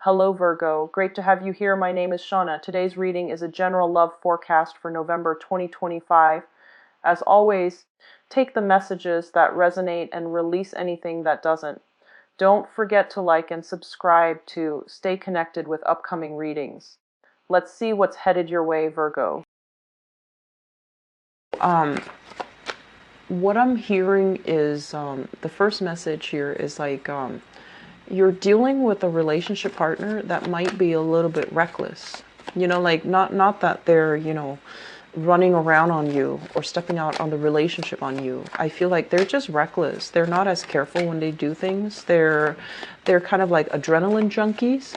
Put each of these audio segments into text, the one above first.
Hello, Virgo. Great to have you here. My name is Shauna. Today's reading is a general love forecast for November 2025. As always, take the messages that resonate and release anything that doesn't. Don't forget to like and subscribe to stay connected with upcoming readings. Let's see what's headed your way, Virgo. What I'm hearing is the first message here is like you're dealing with a relationship partner that might be a little bit reckless. Like not that they're, running around on you or stepping out on the relationship on you. I feel like they're just reckless. They're not as careful when they do things. They're kind of like adrenaline junkies.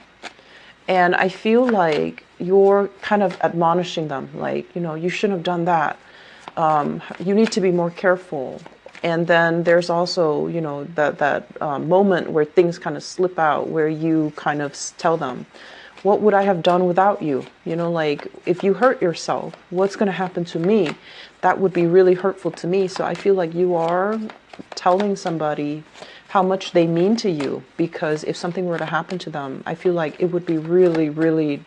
And I feel like you're kind of admonishing them, like, you shouldn't have done that. You need to be more careful. And then there's also, that moment where things kind of slip out, where you kind of tell them, what would I have done without you? Like if you hurt yourself, what's going to happen to me? That would be really hurtful to me. So I feel like you are telling somebody how much they mean to you, because if something were to happen to them, I feel like it would be really, really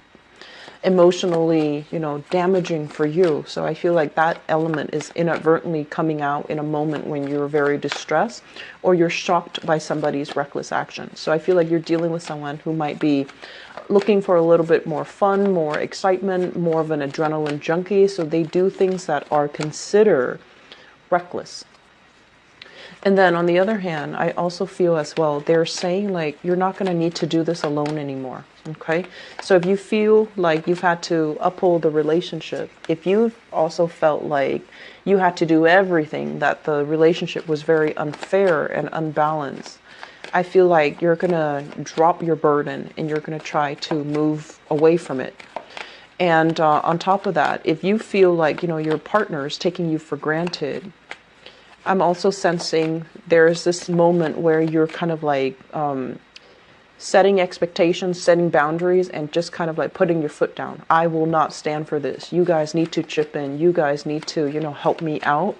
emotionally, damaging for you. So I feel like that element is inadvertently coming out in a moment when you're very distressed or you're shocked by somebody's reckless action. So I feel like you're dealing with someone who might be looking for a little bit more fun, more excitement, more of an adrenaline junkie. So they do things that are considered reckless. And then on the other hand, I also feel as well, they're saying like, you're not going to need to do this alone anymore. Okay. So if you feel like you've had to uphold the relationship, if you've also felt like you had to do everything, that the relationship was very unfair and unbalanced, I feel like you're going to drop your burden and you're going to try to move away from it. And on top of that, if you feel like, your partner is taking you for granted, I'm also sensing there's this moment where you're kind of like setting expectations, setting boundaries, and just kind of like putting your foot down. I will not stand for this. You guys need to chip in. You guys need to, help me out.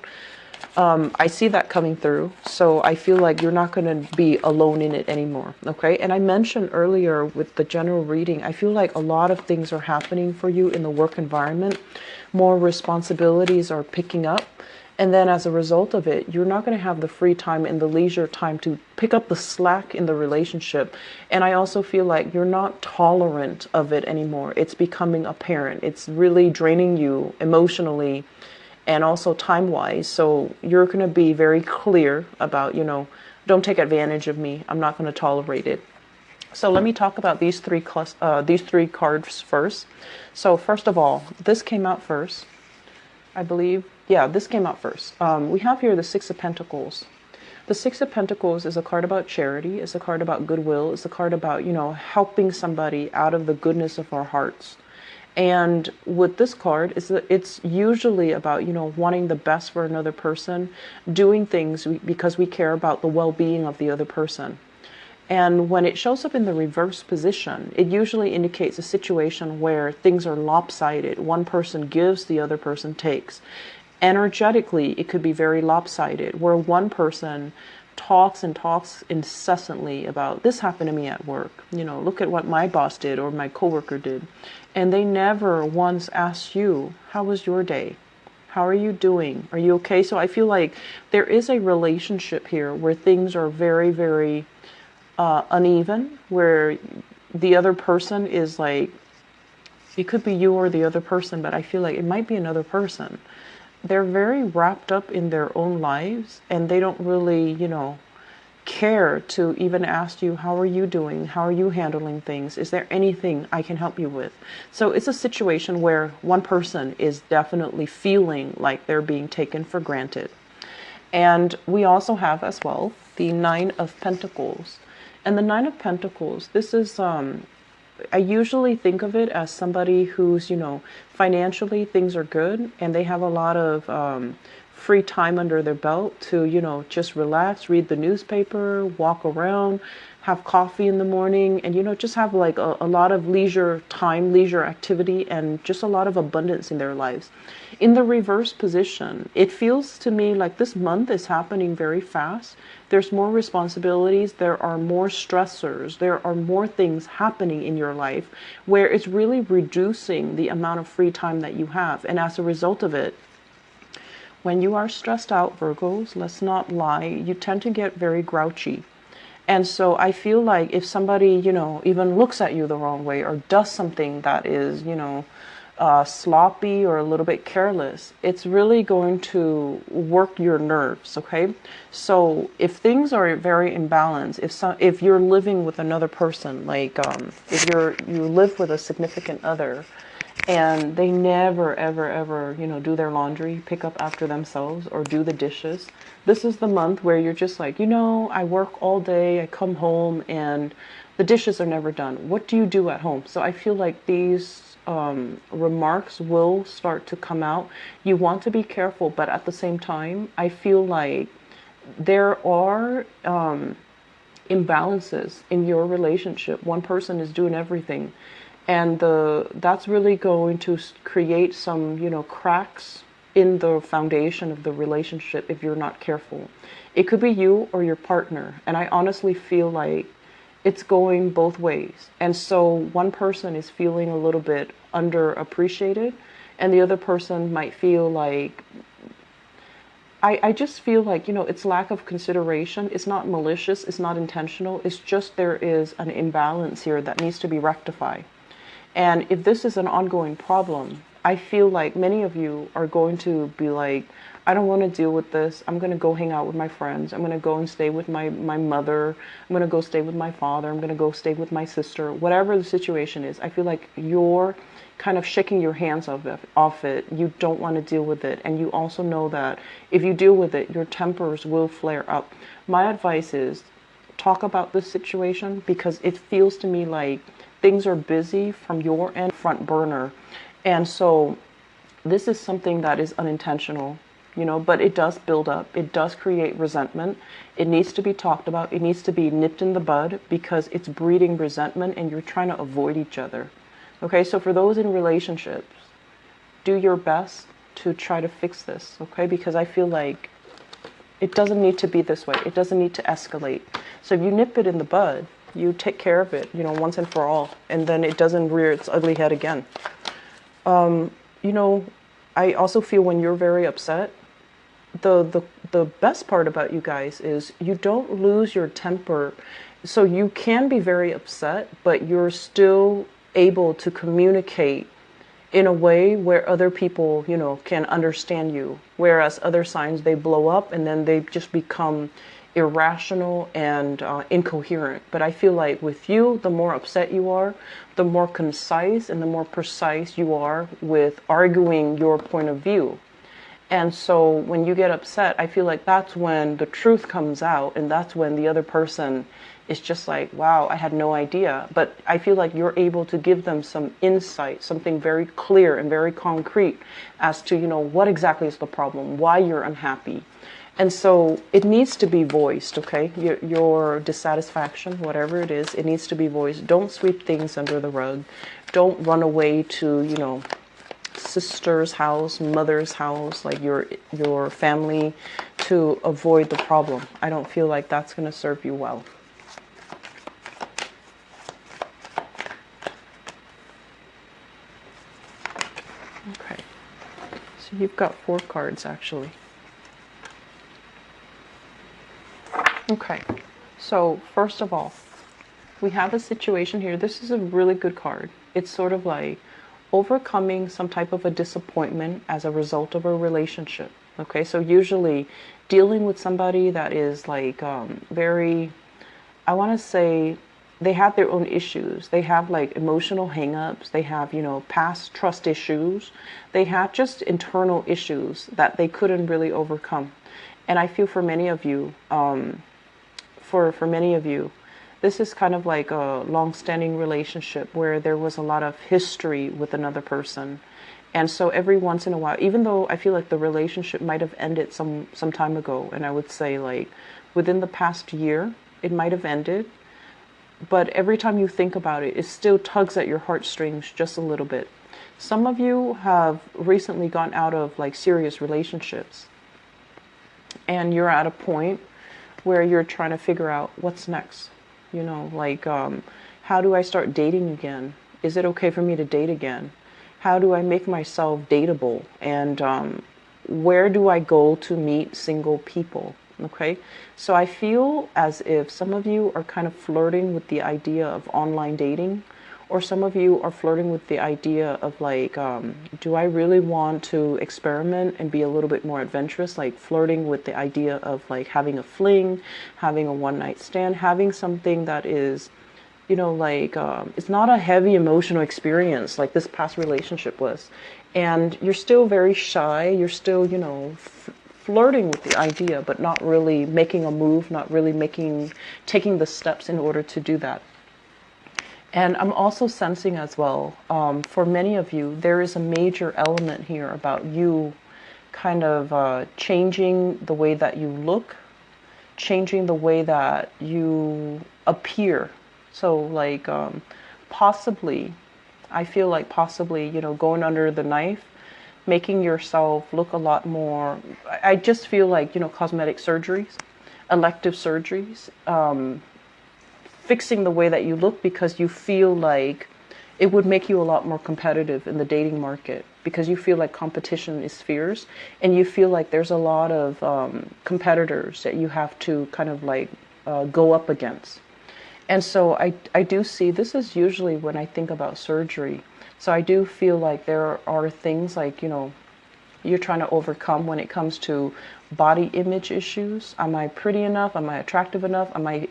I see that coming through. So I feel like you're not going to be alone in it anymore. Okay. And I mentioned earlier with the general reading, I feel like a lot of things are happening for you in the work environment. More responsibilities are picking up. And then as a result of it, you're not going to have the free time and the leisure time to pick up the slack in the relationship. And I also feel like you're not tolerant of it anymore. It's becoming apparent. It's really draining you emotionally and also time-wise. So you're going to be very clear about, don't take advantage of me. I'm not going to tolerate it. So let me talk about these three cards first. So first of all, this came out first, I believe. Yeah, this came out first. We have here the Six of Pentacles. The Six of Pentacles is a card about charity. It's a card about goodwill. It's a card about, helping somebody out of the goodness of our hearts. And with this card, it's usually about, wanting the best for another person, doing things because we care about the well-being of the other person. And when it shows up in the reverse position, it usually indicates a situation where things are lopsided. One person gives, the other person takes. Energetically, it could be very lopsided, where one person talks and talks incessantly about, this happened to me at work. Look at what my boss did or my coworker did. And they never once ask you, how was your day? How are you doing? Are you okay? So I feel like there is a relationship here where things are very, very uneven, where the other person is like, it could be you or the other person, but I feel like it might be another person. They're very wrapped up in their own lives, and they don't really, care to even ask you, how are you doing? How are you handling things? Is there anything I can help you with? So it's a situation where one person is definitely feeling like they're being taken for granted. And we also have as well the Nine of Pentacles. And the Nine of Pentacles, this is, I usually think of it as somebody who's, financially things are good and they have a lot of free time under their belt to, just relax, read the newspaper, walk around, have coffee in the morning, and just have like a lot of leisure time, leisure activity, and just a lot of abundance in their lives. In the reverse position, it feels to me like this month is happening very fast. There's more responsibilities, there are more stressors, there are more things happening in your life where it's really reducing the amount of free time that you have. And as a result of it, when you are stressed out, Virgos, let's not lie, you tend to get very grouchy. And so I feel like if somebody, even looks at you the wrong way or does something that is, sloppy or a little bit careless, it's really going to work your nerves, okay? So if things are very imbalanced, if you're living with another person, like if you live with a significant other, and they never, ever, ever, do their laundry, pick up after themselves, or do the dishes. This is the month where you're just like, I work all day, I come home, and the dishes are never done. What do you do at home? So I feel like these remarks will start to come out. You want to be careful, but at the same time, I feel like there are imbalances in your relationship. One person is doing everything. And that's really going to create some, cracks in the foundation of the relationship if you're not careful. It could be you or your partner. And I honestly feel like it's going both ways. And so one person is feeling a little bit underappreciated, and the other person might feel like, I just feel like, it's lack of consideration. It's not malicious. It's not intentional. It's just there is an imbalance here that needs to be rectified. And if this is an ongoing problem, I feel like many of you are going to be like, I don't want to deal with this. I'm going to go hang out with my friends. I'm going to go and stay with my mother. I'm going to go stay with my father. I'm going to go stay with my sister. Whatever the situation is, I feel like you're kind of shaking your hands off it. You don't want to deal with it. And you also know that if you deal with it, your tempers will flare up. My advice is talk about this situation, because it feels to me like things are busy from your end, front burner. And so this is something that is unintentional, but it does build up. It does create resentment. It needs to be talked about. It needs to be nipped in the bud, because it's breeding resentment and you're trying to avoid each other. Okay, so for those in relationships, do your best to try to fix this, okay? Because I feel like it doesn't need to be this way. It doesn't need to escalate. So if you nip it in the bud, you take care of it, once and for all, and then it doesn't rear its ugly head again. I also feel when you're very upset, the best part about you guys is you don't lose your temper. So you can be very upset, but you're still able to communicate in a way where other people, can understand you. Whereas other signs, they blow up and then they just become irrational and incoherent. But I feel like with you, the more upset you are, the more concise and the more precise you are with arguing your point of view. And so when you get upset, I feel like that's when the truth comes out, and that's when the other person is just like, wow, I had no idea. But I feel like you're able to give them some insight, something very clear and very concrete as to, what exactly is the problem, why you're unhappy. And so it needs to be voiced, okay? Your dissatisfaction, whatever it is, it needs to be voiced. Don't sweep things under the rug. Don't run away to, sister's house, mother's house, like your family, to avoid the problem. I don't feel like that's going to serve you well. Okay. So you've got 4 cards, actually. Okay, so first of all, we have a situation here. This is a really good card. It's sort of like overcoming some type of a disappointment as a result of a relationship. Okay, so usually dealing with somebody that is like very, I want to say, they have their own issues. They have like emotional hangups. They have, past trust issues. They have just internal issues that they couldn't really overcome. And I feel for many of you, for many of you, this is kind of like a long-standing relationship where there was a lot of history with another person. And so every once in a while, even though I feel like the relationship might have ended some time ago, and I would say like within the past year, it might have ended, but every time you think about it, it still tugs at your heartstrings just a little bit. Some of you have recently gone out of like serious relationships, and you're at a point where you're trying to figure out what's next. You know, like, how do I start dating again? Is it okay for me to date again? How do I make myself dateable? And where do I go to meet single people? Okay, so I feel as if some of you are kind of flirting with the idea of online dating, or some of you are flirting with the idea of like, do I really want to experiment and be a little bit more adventurous? Like flirting with the idea of like having a fling, having a one night stand, having something that is, you know, like, it's not a heavy emotional experience like this past relationship was. And you're still very shy. You're still, you know, flirting with the idea, but not really making a move, not really taking the steps in order to do that. And I'm also sensing as well, for many of you, there is a major element here about you kind of changing the way that you look, changing the way that you appear. So like, possibly, I feel like possibly, you know, going under the knife, making yourself look a lot more, I just feel like, you know, cosmetic surgeries, elective surgeries, fixing the way that you look, because you feel like it would make you a lot more competitive in the dating market, because you feel like competition is fierce, and you feel like there's a lot of competitors that you have to kind of like go up against. And so I do see, this is usually when I think about surgery. So I do feel like there are things like, you know, you're trying to overcome when it comes to body image issues. Am I pretty enough? Am I attractive enough? Am I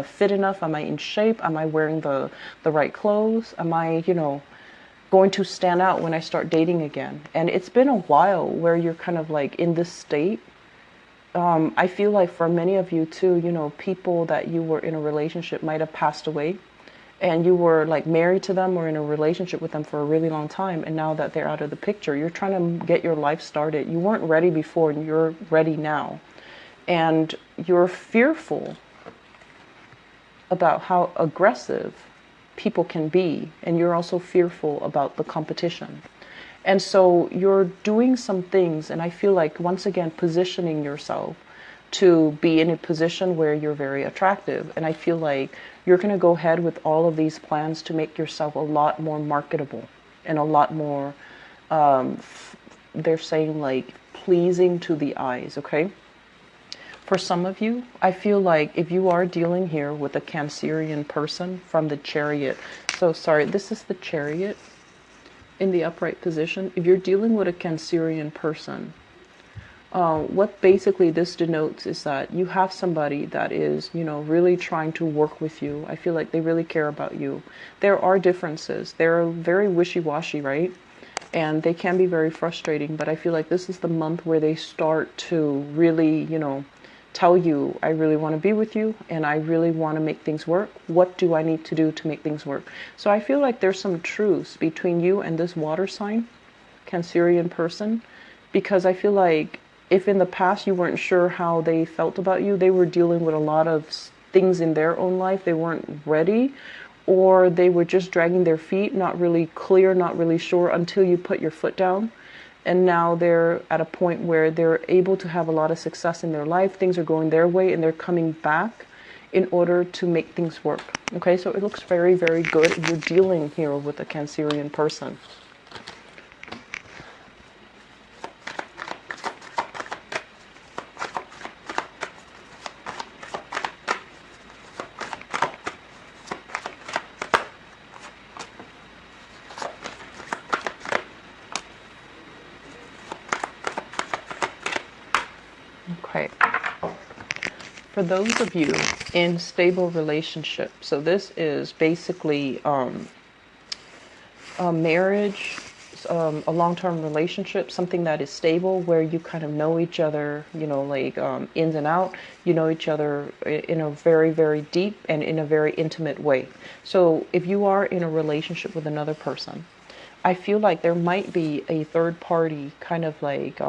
fit enough? Am I in shape? Am I wearing the right clothes? Am I, you know, going to stand out when I start dating again? And it's been a while where you're kind of like in this state. I feel like for many of you too, you know, people that you were in a relationship might have passed away, and you were like married to them or in a relationship with them for a really long time, and now that they're out of the picture, you're trying to get your life started. You weren't ready before, and you're ready now. And you're fearful about how aggressive people can be, and you're also fearful about the competition. And so you're doing some things, and I feel like, once again, positioning yourself to be in a position where you're very attractive. And I feel like you're going to go ahead with all of these plans to make yourself a lot more marketable and a lot more, they're saying like, pleasing to the eyes, okay? For some of you, I feel like if you are dealing here with a Cancerian person from the Chariot, so sorry, this is the Chariot in the upright position. If you're dealing with a Cancerian person, what basically this denotes is that you have somebody that is, you know, really trying to work with you. I feel like they really care about you. There are differences. They're very wishy-washy, right? And they can be very frustrating, but I feel like this is the month where they start to really, you know, tell you, I really want to be with you, and I really want to make things work. What do I need to do to make things work? So I feel like there's some truce between you and this water sign, Cancerian person, because I feel like if in the past you weren't sure how they felt about you, they were dealing with a lot of things in their own life, they weren't ready, or they were just dragging their feet, not really clear, not really sure, until you put your foot down. And now they're at a point where they're able to have a lot of success in their life. Things are going their way, and they're coming back in order to make things work. Okay, so it looks very, very good. You're dealing here with a Cancerian person. Okay. For those of you in stable relationship, so this is basically a marriage, a long-term relationship, something that is stable, where you kind of know each other, you know, like ins and out. You know each other in a very, very deep and in a very intimate way. So if you are in a relationship with another person, I feel like there might be a third party kind of like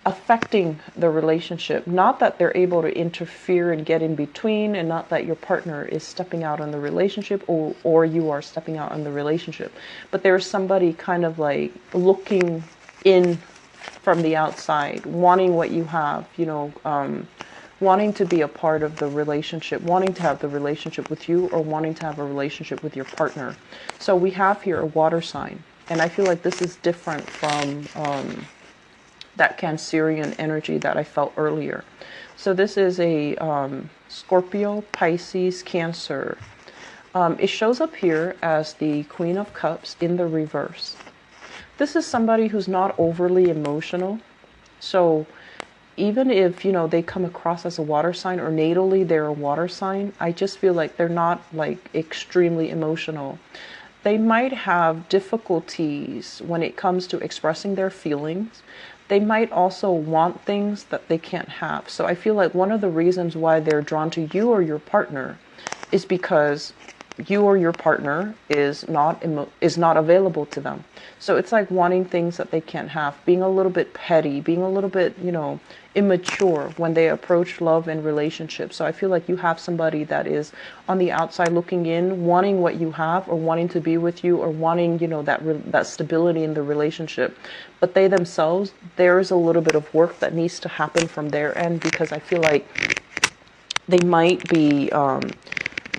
affecting the relationship. Not that they're able to interfere and get in between, and not that your partner is stepping out on the relationship, or you are stepping out on the relationship, but there's somebody kind of like looking in from the outside, wanting what you have, wanting to be a part of the relationship, wanting to have the relationship with you, or wanting to have a relationship with your partner. So we have here a water sign, and I feel like this is different from that Cancerian energy that I felt earlier. So this is a Scorpio, Pisces, Cancer. It shows up here as the Queen of Cups in the reverse. This is somebody who's not overly emotional. So even if, they come across as a water sign, or natally they're a water sign, I just feel like they're not like extremely emotional. They might have difficulties when it comes to expressing their feelings. They might also want things that they can't have. So I feel like one of the reasons why they're drawn to you or your partner is because you or your partner is not available to them. So it's like wanting things that they can't have, being a little bit petty, being a little bit, immature when they approach love and relationships. So I feel like you have somebody that is on the outside looking in, wanting what you have, or wanting to be with you, or wanting, that stability in the relationship. But they themselves, there is a little bit of work that needs to happen from their end, because I feel like they might be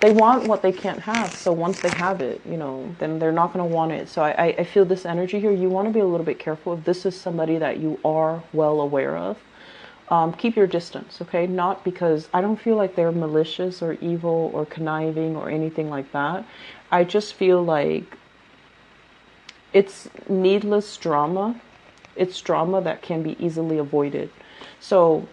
they want what they can't have. So once they have it, then they're not going to want it. So I feel this energy here. You want to be a little bit careful if this is somebody that you are well aware of. Keep your distance, okay? Not because I don't feel like they're malicious or evil or conniving or anything like that. I just feel like it's needless drama. It's drama that can be easily avoided. So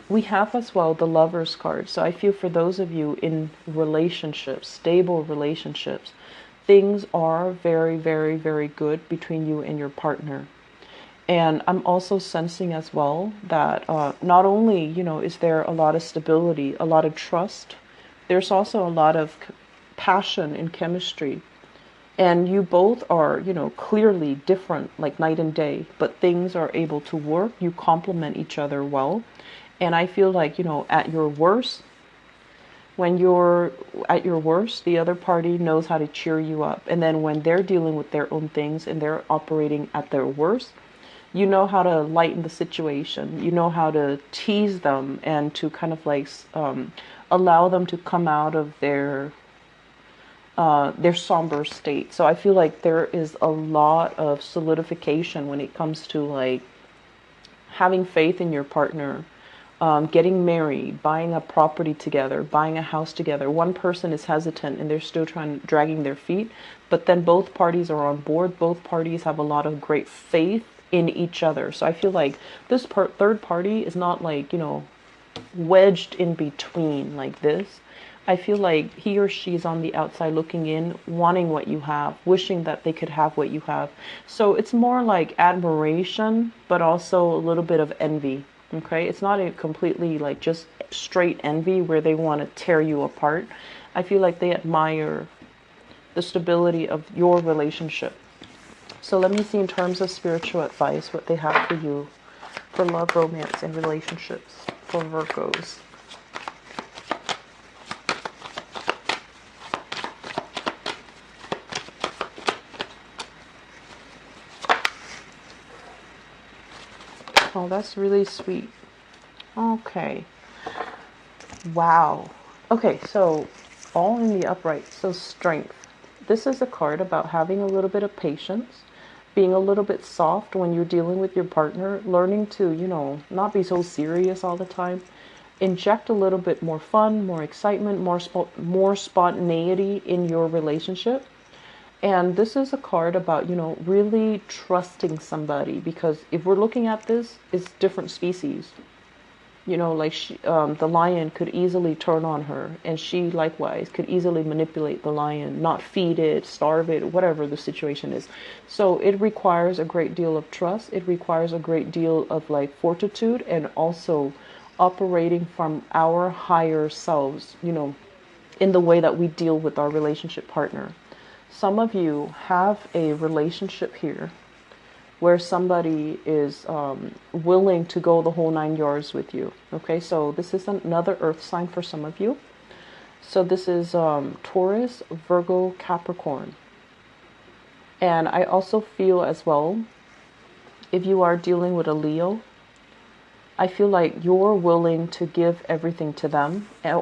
we have as well the Lovers card. So I feel for those of you in relationships, stable relationships, things are very, very, very good between you and your partner. And I'm also sensing as well that not only, is there a lot of stability, a lot of trust, there's also a lot of passion and chemistry. And you both are, clearly different, like night and day, but things are able to work. You complement each other well. And I feel like, at your worst, when you're at your worst, the other party knows how to cheer you up. And then when they're dealing with their own things and they're operating at their worst, you know how to lighten the situation. You know how to tease them and to kind of like allow them to come out of their somber state. So I feel like there is a lot of solidification when it comes to like having faith in your partner. Getting married, buying a property together, buying a house together. One person is hesitant and they're still dragging their feet, but then both parties are on board. Both parties have a lot of great faith in each other. So I feel like this third party is not like, wedged in between like this. I feel like he or she is on the outside looking in, wanting what you have, wishing that they could have what you have. So it's more like admiration, but also a little bit of envy. Okay, it's not a completely like just straight envy where they want to tear you apart. I feel like they admire the stability of your relationship. So let me see in terms of spiritual advice what they have for you for love, romance, and relationships for Virgos. Oh, that's really sweet. Okay. Wow. Okay, so all in the upright. So strength. This is a card about having a little bit of patience, being a little bit soft when you're dealing with your partner, learning to, not be so serious all the time. Inject a little bit more fun, more excitement, more spontaneity in your relationship. And this is a card about, really trusting somebody, because if we're looking at this, it's different species. Like the lion could easily turn on her, and she likewise could easily manipulate the lion, not feed it, starve it, whatever the situation is. So it requires a great deal of trust. It requires a great deal of like fortitude, and also operating from our higher selves, in the way that we deal with our relationship partner. Some of you have a relationship here where somebody is willing to go the whole 9 yards with you. Okay, so this is another earth sign for some of you. So this is Taurus, Virgo, Capricorn. And I also feel as well, if you are dealing with a Leo, I feel like you're willing to give everything to them,